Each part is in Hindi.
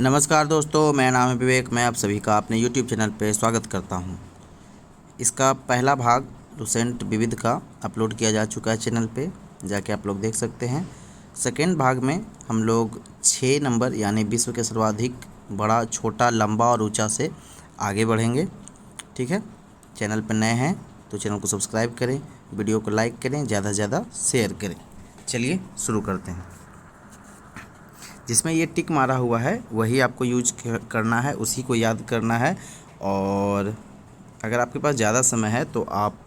नमस्कार दोस्तों, मेरा नाम है विवेक। मैं आप सभी का अपने YouTube चैनल पे स्वागत करता हूं। इसका पहला भाग लुसेंट विविध का अपलोड किया जा चुका है चैनल पे, जाके आप लोग देख सकते हैं। सेकेंड भाग में हम लोग 6 नंबर यानी विश्व के सर्वाधिक बड़ा, छोटा, लंबा और ऊंचा से आगे बढ़ेंगे। ठीक है, चैनल पर नए हैं तो चैनल को सब्सक्राइब करें, वीडियो को लाइक करें, ज़्यादा से ज़्यादा शेयर करें। चलिए शुरू करते हैं। जिसमें ये टिक मारा हुआ है वही आपको यूज करना है, उसी को याद करना है। और अगर आपके पास ज़्यादा समय है तो आप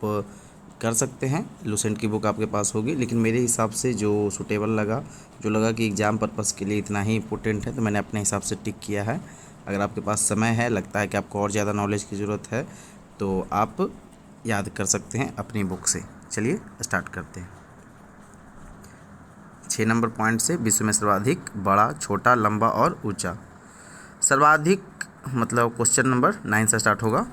कर सकते हैं, लुसेंट की बुक आपके पास होगी। लेकिन मेरे हिसाब से जो सूटेबल लगा, जो लगा कि एग्ज़ाम पर्पज़ के लिए इतना ही इम्पोर्टेंट है, तो मैंने अपने हिसाब से टिक किया है। अगर आपके पास समय है, लगता है कि आपको और ज़्यादा नॉलेज की ज़रूरत है, तो आप याद कर सकते हैं अपनी बुक से। चलिए स्टार्ट करते हैं। 6 नंबर पॉइंट से विश्व में सर्वाधिक बड़ा, छोटा, लंबा और ऊंचा। सर्वाधिक मतलब क्वेश्चन नंबर 9 से स्टार्ट होगा।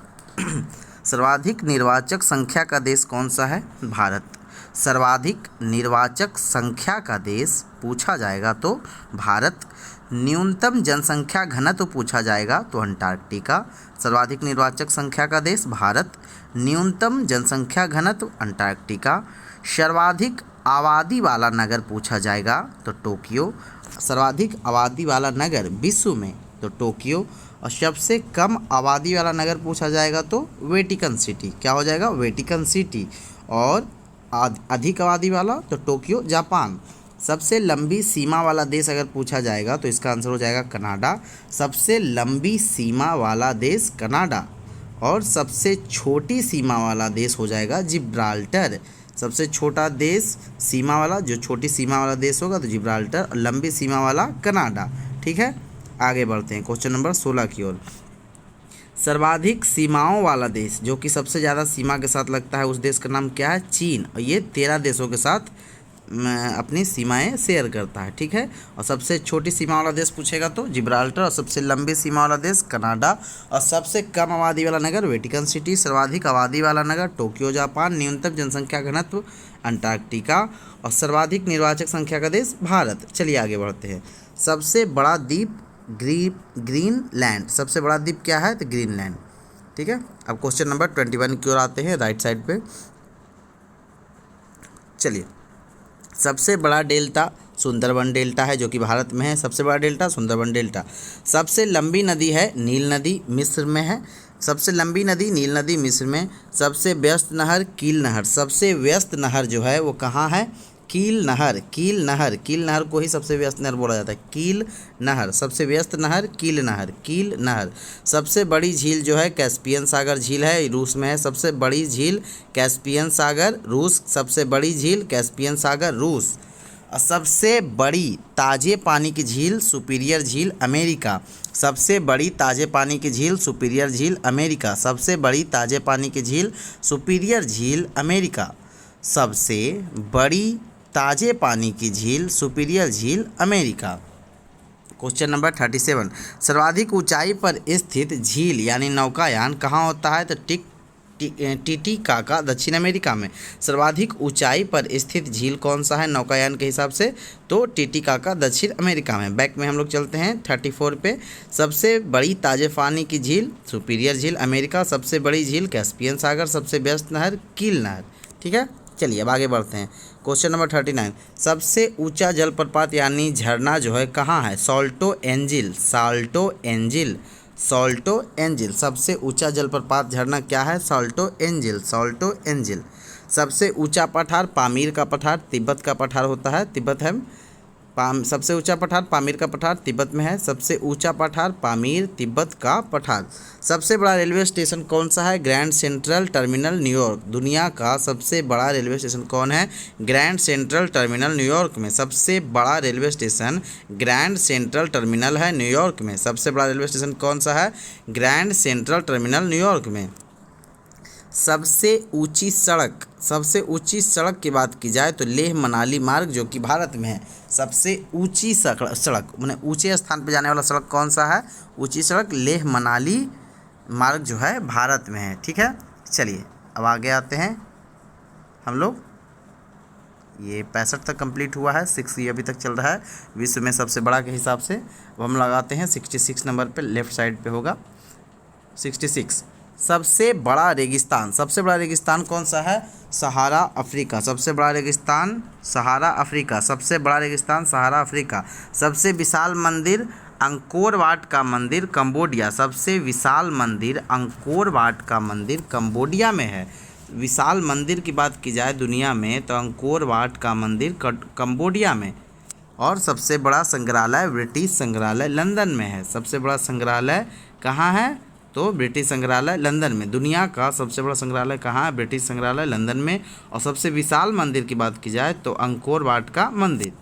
सर्वाधिक निर्वाचक संख्या का देश कौन सा है? भारत। सर्वाधिक निर्वाचक संख्या का देश पूछा जाएगा तो भारत। न्यूनतम जनसंख्या घनत्व पूछा जाएगा तो अंटार्कटिका। सर्वाधिक निर्वाचक संख्या का देश भारत, न्यूनतम जनसंख्या घनत्व अंटार्कटिका। सर्वाधिक आबादी वाला नगर पूछा जाएगा तो टोक्यो। सर्वाधिक आबादी वाला नगर विश्व में तो टोक्यो। और सबसे कम आबादी वाला नगर पूछा जाएगा तो वेटिकन सिटी। क्या हो जाएगा? Vatican city. और अधिक आबादी वाला तो टोक्यो, जापान। सबसे लंबी सीमा वाला देश अगर पूछा जाएगा तो इसका आंसर हो जाएगा कनाडा। सबसे लंबी सीमा वाला देश कनाडा। और सबसे छोटी सीमा वाला देश हो जाएगा जिब्राल्टर। सबसे छोटा देश सीमा वाला, जो छोटी सीमा वाला देश होगा तो जिब्राल्टर, और लंबी सीमा वाला कनाडा। ठीक है, आगे बढ़ते हैं क्वेश्चन नंबर 16 की ओर। सर्वाधिक सीमाओं वाला देश, जो कि सबसे ज़्यादा सीमा के साथ लगता है, उस देश का नाम क्या है? चीन। और ये 13 देशों के साथ अपनी सीमाएं शेयर करता है। ठीक है, और सबसे छोटी सीमा वाला देश पूछेगा तो जिब्राल्टर, और सबसे लंबी सीमा वाला देश कनाडा, और सबसे कम आबादी वाला नगर वेटिकन सिटी। सर्वाधिक आबादी वाला नगर टोक्यो, जापान। न्यूनतम जनसंख्या घनत्व अंटार्कटिका। और सर्वाधिक निर्वाचक संख्या का देश भारत। चलिए आगे बढ़ते हैं। सबसे बड़ा द्वीप ग्रीनलैंड। सबसे बड़ा द्वीप क्या है? तो ग्रीनलैंड। ठीक है, अब क्वेश्चन नंबर 21 की ओर आते हैं, राइट साइड पे। चलिए, सबसे बड़ा डेल्टा सुंदरबन डेल्टा है, जो कि भारत में है। सबसे बड़ा डेल्टा सुंदरबन डेल्टा। सबसे लंबी नदी है नील नदी, मिस्र में है। सबसे लंबी नदी नील नदी, मिस्र में। सबसे व्यस्त नहर कील नहर। सबसे व्यस्त नहर जो है वो कहाँ है? कील नहर। कील नहर, कील नहर को ही सबसे व्यस्त नहर बोला जाता है। कील नहर, सबसे व्यस्त नहर कील नहर, कील नहर। सबसे बड़ी झील जो है कैस्पियन सागर झील है, रूस में है। सबसे बड़ी झील कैस्पियन सागर, रूस। सबसे बड़ी झील कैस्पियन सागर, रूस। और सबसे बड़ी ताजे पानी की झील सुपीरियर झील, अमेरिका। सबसे बड़ी ताजे पानी की झील सुपीरियर झील, अमेरिका। सबसे बड़ी ताजे पानी की झील सुपीरियर झील, अमेरिका। सबसे बड़ी ताजे पानी की झील सुपीरियर झील, अमेरिका। Question number 37। सर्वाधिक ऊंचाई पर स्थित झील यानी नौकायान कहाँ होता है? तो टिटिकाका, दक्षिण अमेरिका में। सर्वाधिक ऊंचाई पर स्थित झील कौन सा है नौकायान के हिसाब से? तो टिटिकाका, दक्षिण अमेरिका में। बैक में हम लोग चलते हैं 34 पे। सबसे बड़ी ताजे पानी की झील सुपीरियर झील, अमेरिका। सबसे बड़ी झील कैस्पियन सागर। सबसे व्यस्त नहर कील नहर। ठीक है, चलिए अब आगे बढ़ते हैं। Question number 39। सबसे ऊंचा जलप्रपात यानी झरना जो है कहाँ है? सॉल्टो एंजिल, साल्टो एंजिल, सॉल्टो एंजिल। सबसे ऊंचा जलप्रपात झरना क्या है? सॉल्टो एंजिल, सॉल्टो एंजिल। सबसे ऊंचा पठार पामीर का पठार, तिब्बत का पठार होता है, तिब्बत है। सबसे ऊंचा पठार पामीर का पठार तिब्बत में है। सबसे ऊंचा पठार पामीर, तिब्बत का पठार। सबसे बड़ा रेलवे स्टेशन कौन सा है? Grand central terminal, New York. दुनिया का सबसे बड़ा रेलवे स्टेशन कौन है? ग्रैंड सेंट्रल टर्मिनल, न्यूयॉर्क में। सबसे बड़ा railway station grand central terminal है, न्यूयॉर्क में। सबसे बड़ा रेलवे स्टेशन कौन सा है? ग्रैंड सेंट्रल टर्मिनल, न्यूयॉर्क में। सबसे ऊंची सड़क, सबसे ऊंची सड़क की बात की जाए तो लेह मनाली मार्ग, जो कि भारत में है। सबसे ऊंची सड़क माने ऊंचे स्थान पर जाने वाला सड़क कौन सा है? ऊंची सड़क लेह मनाली मार्ग जो है भारत में है। ठीक है, चलिए अब आगे आते हैं हम लोग ये 65 तक कंप्लीट हुआ है, 6 ये अभी तक चल रहा है विश्व में सबसे बड़ा के हिसाब से। अब हम लगाते हैं 66 नंबर पे, लेफ्ट साइड पे होगा 66। सबसे बड़ा रेगिस्तान कौन सा है? सहारा अफ्रीका। सबसे बड़ा रेगिस्तान सहारा अफ्रीका। सबसे बड़ा रेगिस्तान सहारा अफ्रीका। सबसे विशाल मंदिर अंकोर वाट का मंदिर कंबोडिया। सबसे विशाल मंदिर अंकोर वाट का मंदिर कंबोडिया में है। विशाल मंदिर की बात की जाए दुनिया में तो अंकोर वाट का मंदिर कंबोडिया में। और सबसे बड़ा संग्रहालय ब्रिटिश संग्रहालय लंदन में है। सबसे बड़ा संग्रहालय कहाँ है? तो ब्रिटिश संग्रहालय लंदन में। दुनिया का सबसे बड़ा संग्रहालय कहाँ है? ब्रिटिश संग्रहालय लंदन में। और सबसे विशाल मंदिर की बात की जाए तो अंकोर वाट का मंदिर।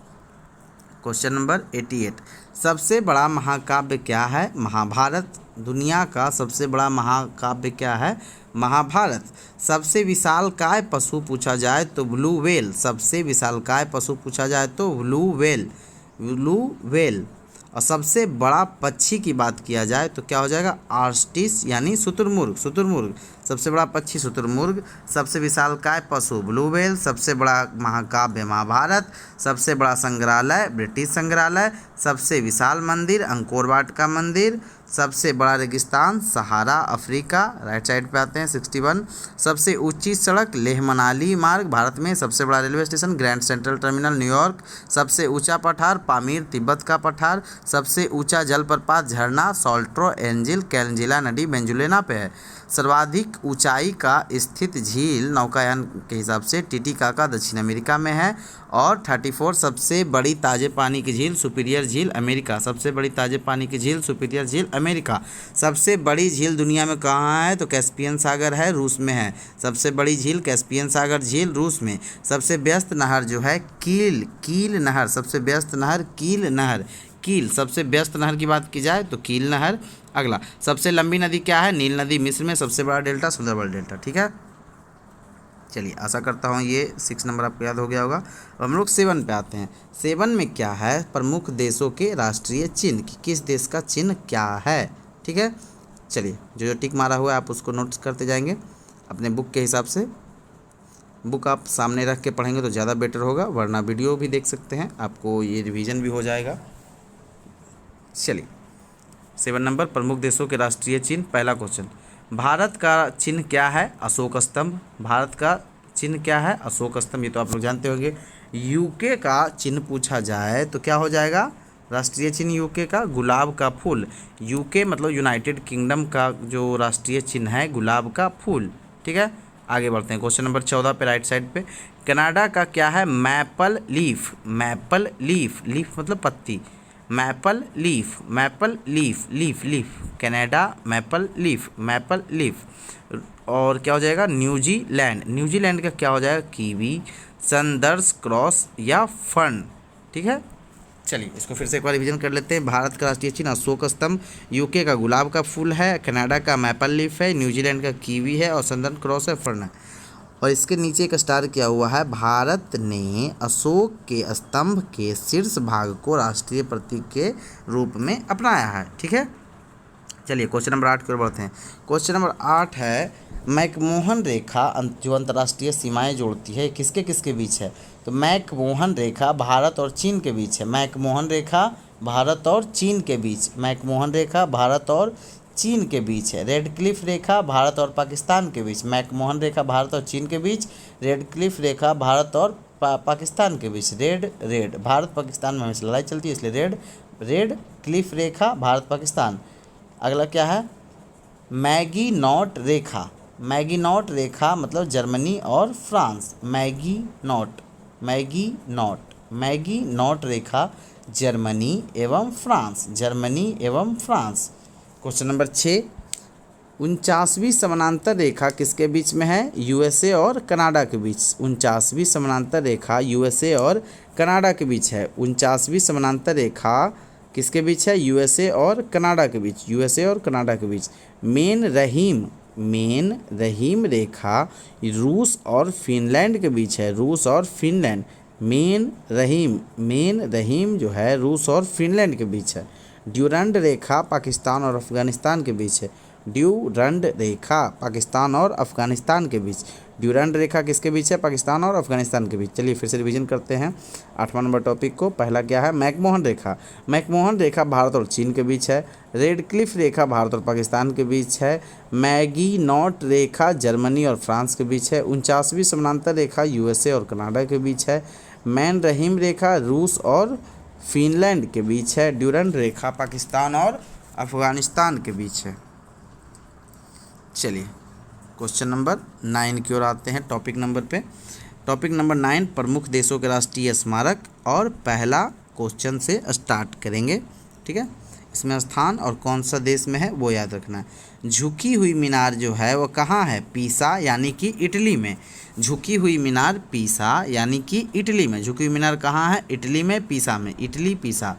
Question number 88। सबसे बड़ा महाकाव्य क्या है? महाभारत। दुनिया का सबसे बड़ा महाकाव्य क्या है? महाभारत। सबसे विशालकाय पशु पूछा जाए तो ब्लू व्हेल। सबसे विशालकाय पशु पूछा जाए तो ब्लू व्हेल। और सबसे बड़ा पक्षी की बात किया जाए तो क्या हो जाएगा? ऑस्ट्रिच यानी शुतुरमुर्ग। सबसे बड़ा पक्षी शुतुरमुर्ग। सबसे विशालकाय पशु ब्लू व्हेल। सबसे बड़ा महाकाव्य महाभारत। सबसे बड़ा संग्रहालय ब्रिटिश संग्रहालय। सबसे विशाल मंदिर अंकोर वाट का मंदिर। सबसे बड़ा रेगिस्तान सहारा अफ्रीका। राइट साइड पे आते हैं 61। सबसे ऊंची सड़क लेह मनाली मार्ग भारत में। सबसे बड़ा railway station grand central terminal New York. सबसे ऊंचा पठार पामीर तिब्बत का पठार। सबसे ऊंचा जलप्रपात झरना सॉल्ट्रो एंजिल कैलंजिला नदी वेनेजुएला पे है। सर्वाधिक ऊंचाई का स्थित झील नौकायान के हिसाब से टिटिकाका दक्षिण अमेरिका में है। और 34 सबसे बड़ी ताजे पानी की झील सुपीरियर झील अमेरिका। सबसे बड़ी ताजे पानी की झील सुपीरियर झील अमेरिका। सबसे बड़ी झील दुनिया में कहाँ है? तो कैस्पियन सागर है, रूस में है। सबसे बड़ी झील कैस्पियन सागर झील रूस में। सबसे व्यस्त नहर जो है कील नहर। सबसे व्यस्त नहर कील। सबसे व्यस्त नहर की बात की जाए तो कील नहर। अगला सबसे लंबी नदी क्या है? नील नदी मिस्र में। सबसे बड़ा डेल्टा सुंदरबन डेल्टा। ठीक है, चलिए आशा करता हूँ ये 6 नंबर आपको याद हो गया होगा। अब हम लोग 7 पे आते हैं। 7 में क्या है? प्रमुख देशों के राष्ट्रीय चिन्ह कि किस देश का चिन्ह क्या है। ठीक है, चलिए जो टिक मारा हुआ है आप उसको नोट्स करते जाएंगे अपने बुक के हिसाब से। बुक आप सामने रख के पढ़ेंगे तो ज़्यादा बेटर होगा, वरना वीडियो भी देख सकते हैं, आपको ये रिवीजन भी हो जाएगा। चलिए 7 नंबर प्रमुख देशों के राष्ट्रीय चिन्ह। पहला क्वेश्चन, भारत का चिन्ह क्या है? अशोक स्तंभ। भारत का चिन्ह क्या है? अशोक स्तंभ। ये तो आप लोग जानते होंगे। यूके का चिन्ह पूछा जाए तो क्या हो जाएगा? राष्ट्रीय चिन्ह यूके का गुलाब का फूल। यूके मतलब यूनाइटेड किंगडम का जो राष्ट्रीय चिन्ह है गुलाब का फूल। ठीक है, आगे बढ़ते हैं क्वेश्चन नंबर 14 पे राइट साइड पे। कनाडा का क्या है? Maple leaf. लीफ मतलब पत्ती। Maple leaf Canada maple leaf. और क्या हो जाएगा? न्यूजीलैंड का क्या हो जाएगा? कीवी, संदर्स क्रॉस या फर्न। ठीक है, चलिए इसको फिर से एक बार रिवीजन कर लेते हैं। भारत का राष्ट्रीय चिन्ह अशोक स्तंभ, यूके का गुलाब का फूल है, कनाडा का मैपल लीफ है, न्यूजीलैंड का कीवी है और संदर्न क्रॉस है, फर्न है। और इसके नीचे एक स्टार किया हुआ है। भारत ने अशोक के स्तंभ के शीर्ष भाग को राष्ट्रीय प्रतीक के रूप में अपनाया है। ठीक है, चलिए क्वेश्चन नंबर 8 की ओर बढ़ते हैं। क्वेश्चन नंबर 8 है मैकमोहन रेखा जो अंतर्राष्ट्रीय सीमाएं जोड़ती है किसके किसके बीच है? तो मैकमोहन रेखा भारत और चीन के बीच है। मैकमोहन रेखा भारत और चीन के बीच। मैकमोहन रेखा भारत और चीन के बीच है। रेड क्लिफ रेखा भारत और पाकिस्तान के बीच। मैकमोहन रेखा भारत और चीन के बीच। रेड क्लिफ रेखा भारत और पाकिस्तान के बीच। रेड भारत पाकिस्तान में हमेशा लड़ाई चलती है इसलिए रेड क्लिफ रेखा भारत पाकिस्तान। अगला क्या है? मैगी नॉट रेखा मतलब जर्मनी और France. Maggi not Rekha Germany एवं फ्रांस। क्वेश्चन नंबर 6, 49वीं समानांतर रेखा किसके बीच में है? यूएसए और कनाडा के बीच। 49वीं समानांतर रेखा यूएसए और कनाडा के बीच है। 49वीं समानांतर रेखा किसके बीच है? यूएसए और कनाडा के बीच। मेन रहीम रेखा रूस और फिनलैंड के बीच है। मेन रहीम जो है रूस और फिनलैंड के बीच है। ड्यूरंड रेखा पाकिस्तान और अफगानिस्तान के बीच है। ड्यूरंड रेखा पाकिस्तान और अफगानिस्तान के बीच। ड्यूरंड रेखा किसके बीच है? पाकिस्तान और अफगानिस्तान के बीच। चलिए फिर से रिवीजन करते हैं 8वां नंबर टॉपिक को। पहला क्या है? मैकमोहन रेखा। मैकमोहन रेखा भारत और चीन के बीच है। रेड क्लिफ रेखा भारत और पाकिस्तान के बीच है। मैगी नॉट रेखा जर्मनी और फ्रांस के बीच है। 49वीं समानांतर रेखा यूएसए और कनाडा के बीच है। मैन रहीम रेखा रूस और फिनलैंड के बीच है। ड्यूरंड रेखा पाकिस्तान और अफगानिस्तान के बीच है। चलिए क्वेश्चन नंबर 9 की ओर आते हैं टॉपिक नंबर पे। टॉपिक नंबर 9 प्रमुख देशों के राष्ट्रीय स्मारक, और पहला क्वेश्चन से स्टार्ट करेंगे। ठीक है, इसमें स्थान और कौन सा देश में है वो याद रखना है। झुकी हुई मीनार जो है वो कहाँ है? पीसा यानी कि इटली में। झुकी हुई मीनार पीसा यानी कि इटली में। झुकी हुई मीनार कहाँ है? इटली में, पीसा में। इटली पीसा,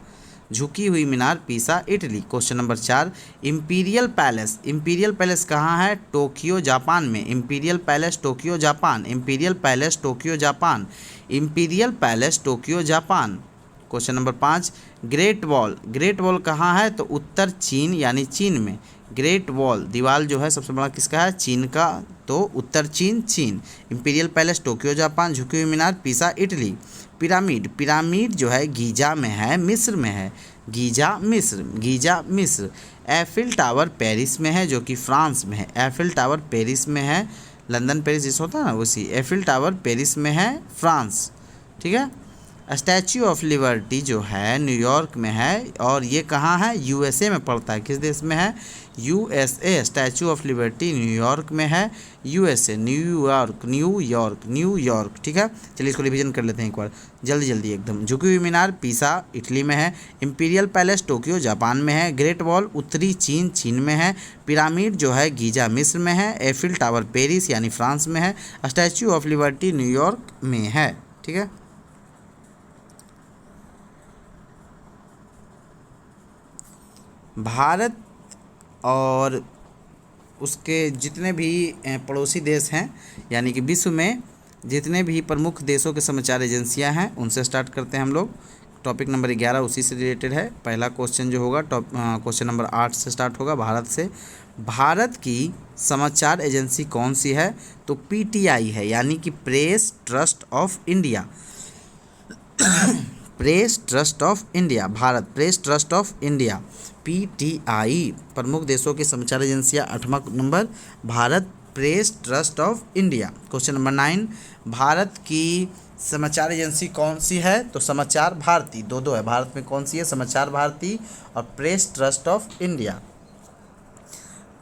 झुकी हुई मीनार पीसा Italy. Question number 4 imperial palace. Imperial palace कहाँ है? टोक्यो जापान में। Imperial palace Tokyo Japan. Imperial palace Tokyo Japan. Imperial palace Tokyo Japan. Question number 5 great wall. Great wall कहाँ है? तो उत्तर चीन यानी चीन में। ग्रेट वॉल दीवार जो है सबसे बड़ा किसका है? चीन का, तो उत्तर चीन, चीन। Imperial palace Tokyo Japan. झुकी हुई मीनार पीसा इटली। पिरामिड। पिरामिड जो है गीजा में है, मिस्र में है। गीजा मिस्र, गीजा मिस्र। एफिल टावर पेरिस में है जो कि फ्रांस में है। एफिल टावर पेरिस में है, लंदन पेरिस जिस होता है ना उसी। एफिल टावर पेरिस में है, फ्रांस। ठीक है। स्टैच्यू ऑफ लिबर्टी जो है न्यूयॉर्क में है, और ये कहाँ है? यूएसए में पड़ता है। किस देश में है? USA. Statue of liberty New York में है, यूएसए। New York, New York, New York. ठीक है, चलिए इसको रिवीजन कर लेते हैं एक बार जल्दी जल्दी एकदम। झुकी हुई मीनार पीसा इटली में है। इंपीरियल पैलेस टोक्यो जापान में है। ग्रेट वॉल उत्तरी चीन, चीन में है। पिरामिड जो है गीजा मिस्र में है। एफिल टावर पेरिस यानी फ्रांस में है। स्टैच्यू ऑफ लिबर्टी न्यूयॉर्क में है। ठीक है, भारत और उसके जितने भी पड़ोसी देश हैं, यानी कि विश्व में जितने भी प्रमुख देशों के समाचार एजेंसियां हैं उनसे स्टार्ट करते हैं हम लोग। टॉपिक नंबर 11 उसी से रिलेटेड है। पहला क्वेश्चन जो होगा क्वेश्चन नंबर 8 से स्टार्ट होगा, भारत से। भारत की समाचार एजेंसी कौन सी है? तो पीटीआई है, यानी कि press trust of India. Press trust of India, Bharat press trust of India, PTI. प्रमुख देशों की समाचार एजेंसियां 8वां नंबर, Bharat press trust of India. Question number 9 Bharat की समाचार एजेंसी कौन सी है? तो समाचार भारती। दो है, भारत में कौन सी है? समाचार भारती और प्रेस ट्रस्ट ऑफ इंडिया।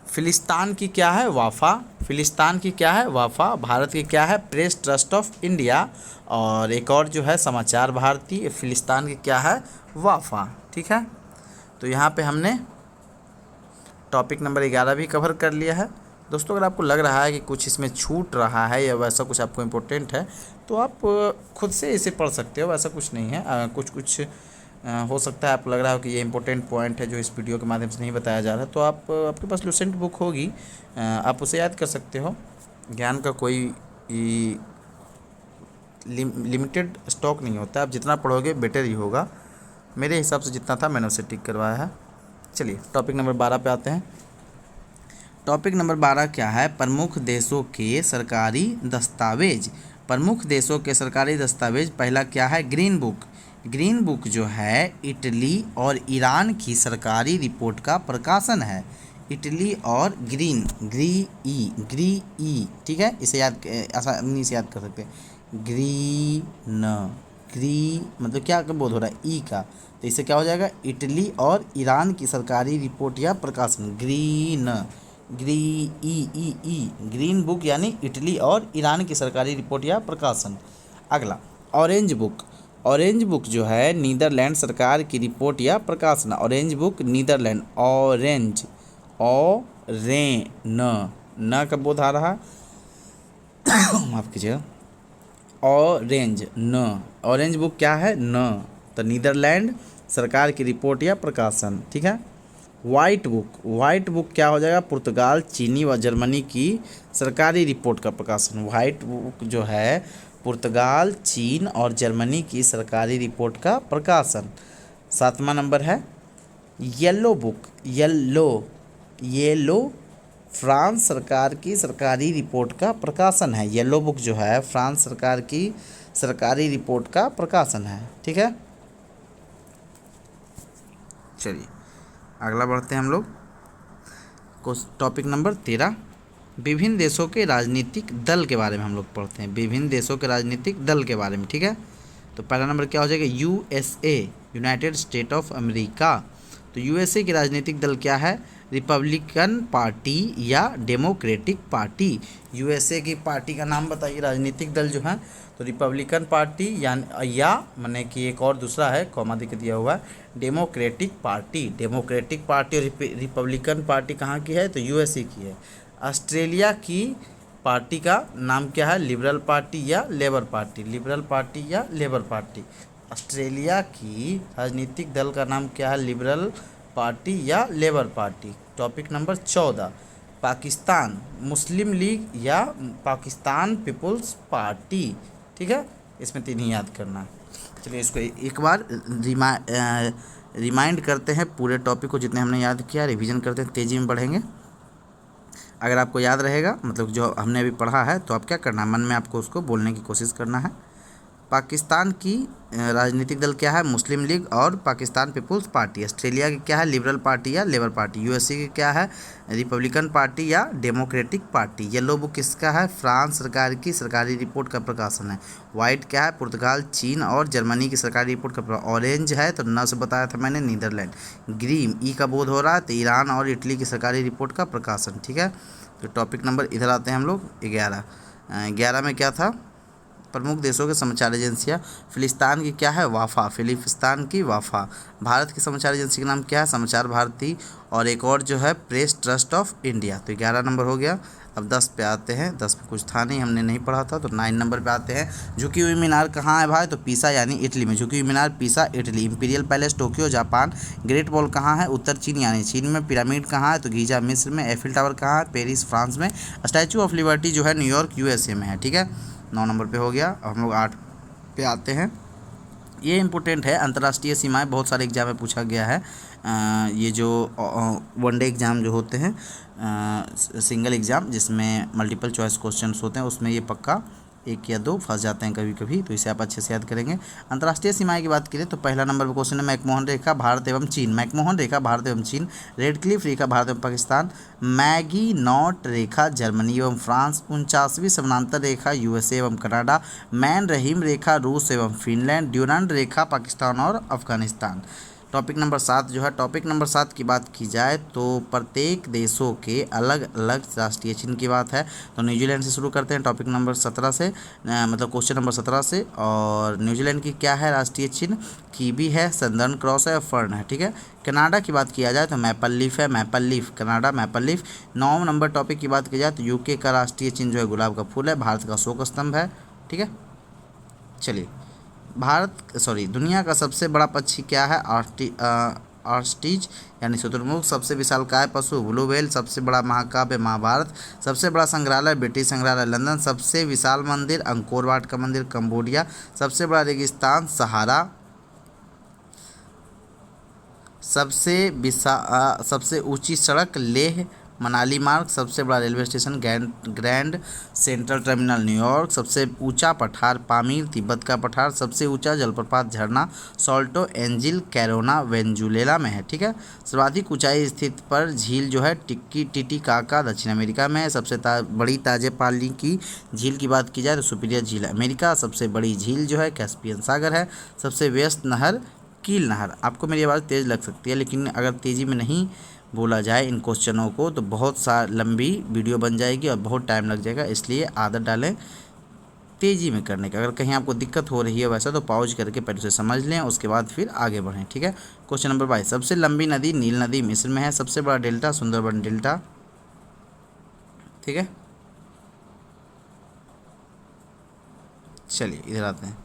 फिलिस्तान की क्या है? वाफा। फिलिस्तान की क्या है? वाफा। भारत की क्या है? Press trust of India. और एक और जो है समाचार भारती, फिलिस्तान की क्या है? वाफा। ठीक है, तो यहाँ पे हमने टॉपिक नंबर 11 भी कवर कर लिया है। दोस्तों अगर आपको लग रहा है कि कुछ इसमें छूट रहा है या वैसा कुछ आपको इम्पोर्टेंट है तो आप खुद से इसे पढ़ सकते हो, वैसा कुछ नहीं है। कुछ हो सकता है आपको लग रहा हो कि ये इंपॉर्टेंट पॉइंट है जो इस वीडियो के माध्यम से नहीं बताया जा रहा है, तो आपके पास लुसेंट बुक होगी, आप उसे याद कर सकते हो। ज्ञान का कोई लिमिटेड स्टॉक नहीं होता, आप जितना पढ़ोगे बेटर ही होगा। मेरे हिसाब से जितना था मैंने उसे टिक करवाया है। चलिए टॉपिक नंबर 12 पे आते हैं। टॉपिक नंबर 12 क्या है? प्रमुख देशों के सरकारी दस्तावेज। प्रमुख देशों के सरकारी दस्तावेज पहला क्या है? Green book. ग्रीन बुक जो है इटली और ईरान की सरकारी रिपोर्ट का प्रकाशन है। इटली और ग्री ई, ठीक है, इसे आसानी से याद कर सकते हैं। ग्री मतलब क्या बोध हो रहा है? ई का, तो इससे क्या हो जाएगा? इटली और ईरान की सरकारी रिपोर्ट या प्रकाशन। ग्रीन बुक यानी इटली और ईरान की सरकारी रिपोर्ट या प्रकाशन। अगला ऑरेंज बुक। ऑरेंज बुक जो है नीदरलैंड सरकार की रिपोर्ट या प्रकाशन। Orange book Netherlands. ऑरेंज न का बोध आ रहा माफ कीजिएगा। ऑरेंज न, ऑरेंज बुक क्या है? न, तो नीदरलैंड सरकार की रिपोर्ट या प्रकाशन। ठीक है। White book. वाइट बुक क्या हो जाएगा? पुर्तगाल, चीनी व जर्मनी की सरकारी रिपोर्ट का प्रकाशन। वाइट बुक जो है पुर्तगाल, चीन और जर्मनी की सरकारी रिपोर्ट का प्रकाशन। 7वां नंबर है येलो बुक। येलो फ्रांस सरकार की सरकारी रिपोर्ट का प्रकाशन है। येलो बुक जो है फ्रांस सरकार की सरकारी रिपोर्ट का प्रकाशन है। ठीक है, चलिए अगला बढ़ते हैं हम लोग। टॉपिक नंबर 13, विभिन्न देशों के राजनीतिक दल के बारे में हम लोग पढ़ते हैं। विभिन्न देशों के राजनीतिक दल के बारे में। ठीक है, तो पहला नंबर क्या हो जाएगा, USA, United state of America. तो यूएसए की राजनीतिक दल क्या है, रिपब्लिकन पार्टी या डेमोक्रेटिक पार्टी। यूएसए की पार्टी का नाम बताइए, राजनीतिक दल जो है, तो रिपब्लिकन पार्टी या माने कि एक और दूसरा है कॉमा देके दिया हुआ है, डेमोक्रेटिक पार्टी। डेमोक्रेटिक पार्टी और रिपब्लिकन पार्टी कहाँ की है, तो यूएसए की है। ऑस्ट्रेलिया की पार्टी का नाम क्या है, लिबरल पार्टी या लेबर पार्टी। लिबरल पार्टी या लेबर पार्टी। ऑस्ट्रेलिया की राजनीतिक दल का नाम क्या है, लिबरल पार्टी या Labour Party. Topic number 14, Pakistan Muslim League या पाकिस्तान पीपुल्स पार्टी। ठीक है, इसमें 3 ही याद करना है। चलिए इसको एक बार रिमाइंड करते हैं पूरे टॉपिक को, जितने हमने याद किया रिवीजन करते हैं, तेज़ी में बढ़ेंगे। अगर आपको याद रहेगा, मतलब जो हमने अभी पढ़ा है, तो आप क्या करना है, मन में आपको उसको बोलने की कोशिश करना है। पाकिस्तान की राजनीतिक दल क्या है, मुस्लिम लीग और पाकिस्तान पीपुल्स पार्टी। ऑस्ट्रेलिया की क्या है, लिबरल पार्टी या लेबर पार्टी। यूएसए की क्या है, रिपब्लिकन पार्टी या डेमोक्रेटिक पार्टी। येलो बुक किसका है, फ्रांस सरकार की सरकारी रिपोर्ट का प्रकाशन है। वाइट क्या है, पुर्तगाल, चीन और जर्मनी की सरकारी रिपोर्ट का प्रकाशन। ऑरेंज है तो न से बताया था मैंने, नीदरलैंड। ग्रीन ई का बोध हो रहा है तो ईरान और इटली की सरकारी रिपोर्ट का प्रकाशन। ठीक है, तो टॉपिक नंबर इधर आते हैं हम लोग 11 में क्या था, प्रमुख देशों के समाचार एजेंसियाँ। फिलिस्तान की क्या है, वाफा, फिलिस्तान की वाफा। भारत की समाचार एजेंसी का नाम क्या है, समाचार भारती। और एक और जो है प्रेस ट्रस्ट ऑफ इंडिया। तो 11 नंबर हो गया। अब 10 पे आते हैं। 10 में कुछ था नहीं, हमने नहीं पढ़ा था, तो 9 नंबर पे आते हैं। झुकी हुई मीनार कहाँ है भाई, तो पीसा यानी इटली में। झुकी हुई मीनार पीसा Italy. Imperial palace Tokyo Japan. Great wall कहाँ है, उत्तर चीन यानी चीन में। पिरामिड कहाँ है, तो गीजा मिस्र में। एफिल टावर कहाँ है, पेरिस फ्रांस में। स्टैचू ऑफ लिबर्टी जो है न्यूयॉर्क यूएसए में है। ठीक है, 9 नंबर पे हो गया। और हम लोग 8 पे आते हैं। ये इम्पोर्टेंट है, अंतर्राष्ट्रीय सीमाएं बहुत सारे एग्जाम में पूछा गया है। ये जो वनडे एग्ज़ाम जो होते हैं, सिंगल एग्ज़ाम जिसमें मल्टीपल चॉइस क्वेश्चंस होते हैं, उसमें ये पक्का 1 या 2 फंस जाते हैं कभी कभी, तो इसे आप अच्छे से याद करेंगे। अंतर्राष्ट्रीय सीमाएं की बात करें तो पहला नंबर पर क्वेश्चन है मैकमोहन रेखा, भारत एवं चीन। मैकमोहन रेखा भारत एवं चीन। रेड क्लिफ रेखा भारत एवं Pakistan. Maggi not Rekha Germany एवं फ्रांस। 49वीं समानांतर रेखा यूएसए एवं कनाडा। मैन रहीम रेखा रूस एवं फिनलैंड। ड्यूरंड रेखा पाकिस्तान और अफगानिस्तान। टॉपिक नंबर 7 जो है, टॉपिक नंबर 7 की बात की जाए तो प्रत्येक देशों के अलग अलग राष्ट्रीय चिन्ह की बात है। तो न्यूजीलैंड से शुरू करते हैं, टॉपिक नंबर 17 से, मतलब क्वेश्चन नंबर 17 से। और न्यूजीलैंड की क्या है राष्ट्रीय चिन्ह, कीवी है, सदर्न क्रॉस है और फर्न है। ठीक है, कनाडा की बात किया जाए तो मैपल लीफ है, maple leaf Canada, maple leaf. 9 number topic की बात की जाए तो यूके का राष्ट्रीय चिन्ह जो है गुलाब का फूल है। भारत का अशोक स्तंभ है। ठीक है, चलिए दुनिया का सबसे बड़ा पक्षी क्या है, ऑस्ट्रिच यानी शुतुरमुर्ग। सबसे विशालकाय पशु ब्लू व्हेल। सबसे बड़ा महाकाव्य महाभारत। सबसे बड़ा संग्रहालय ब्रिटिश संग्रहालय लंदन। सबसे विशाल मंदिर अंकोर वाट का मंदिर कंबोडिया। सबसे बड़ा रेगिस्तान सहारा। सबसे ऊंची सड़क लेह मनाली मार्ग। सबसे बड़ा railway station grand central terminal New York. सबसे ऊंचा पठार पामीर तिब्बत का पठार। सबसे ऊंचा जलप्रपात झरना सॉल्टो एंजिल कैरोना वेंजुलेला में है। ठीक है, सर्वाधिक ऊंचाई स्थित पर झील जो है टिटिकाका दक्षिण अमेरिका में है। सबसे बड़ी ताजे पानी की झील की बात की जाए तो सुपीरियर झील अमेरिका। सबसे बड़ी झील जो है कैस्पियन सागर है। सबसे व्यस्त नहर कील नहर। आपको मेरी आवाज़ तेज़ लग सकती है, लेकिन अगर तेज़ी में नहीं बोला जाए इन क्वेश्चनों को तो बहुत लंबी वीडियो बन जाएगी और बहुत टाइम लग जाएगा, इसलिए आदत डालें तेज़ी में करने का। अगर कहीं आपको दिक्कत हो रही है वैसा तो पॉज करके पहले उसे समझ लें, उसके बाद फिर आगे बढ़ें। ठीक है, क्वेश्चन नंबर 22, सबसे लंबी नदी नील नदी मिस्र में है। सबसे बड़ा डेल्टा सुंदरबन डेल्टा। ठीक है, चलिए इधर आते हैं।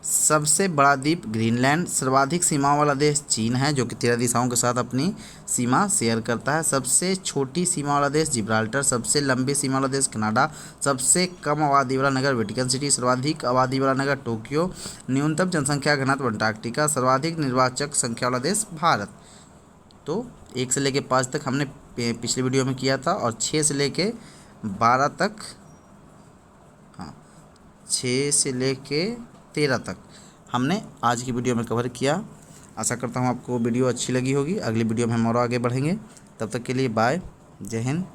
सबसे बड़ा द्वीप ग्रीनलैंड। सर्वाधिक सीमाओं वाला देश चीन है, जो कि 13 दिशाओं के साथ अपनी सीमा शेयर करता है। सबसे छोटी सीमा वाला देश जिब्राल्टर। सबसे लंबी सीमा वाला देश कनाडा। सबसे कम आबादी वाला नगर वेटिकन सिटी। सर्वाधिक आबादी वाला नगर टोक्यो। न्यूनतम जनसंख्या घनत्व अंटार्कटिका। सर्वाधिक निर्वाचक संख्या वाला देश भारत। तो 1 से लेके 5 तक हमने पिछले वीडियो में किया था, और 6 से लेके 12 तक, हाँ 6 से लेके 13 तक हमने आज की वीडियो में कवर किया। आशा करता हूँ आपको वीडियो अच्छी लगी होगी। अगली वीडियो में हम और आगे बढ़ेंगे। तब तक के लिए बाय, जय हिंद।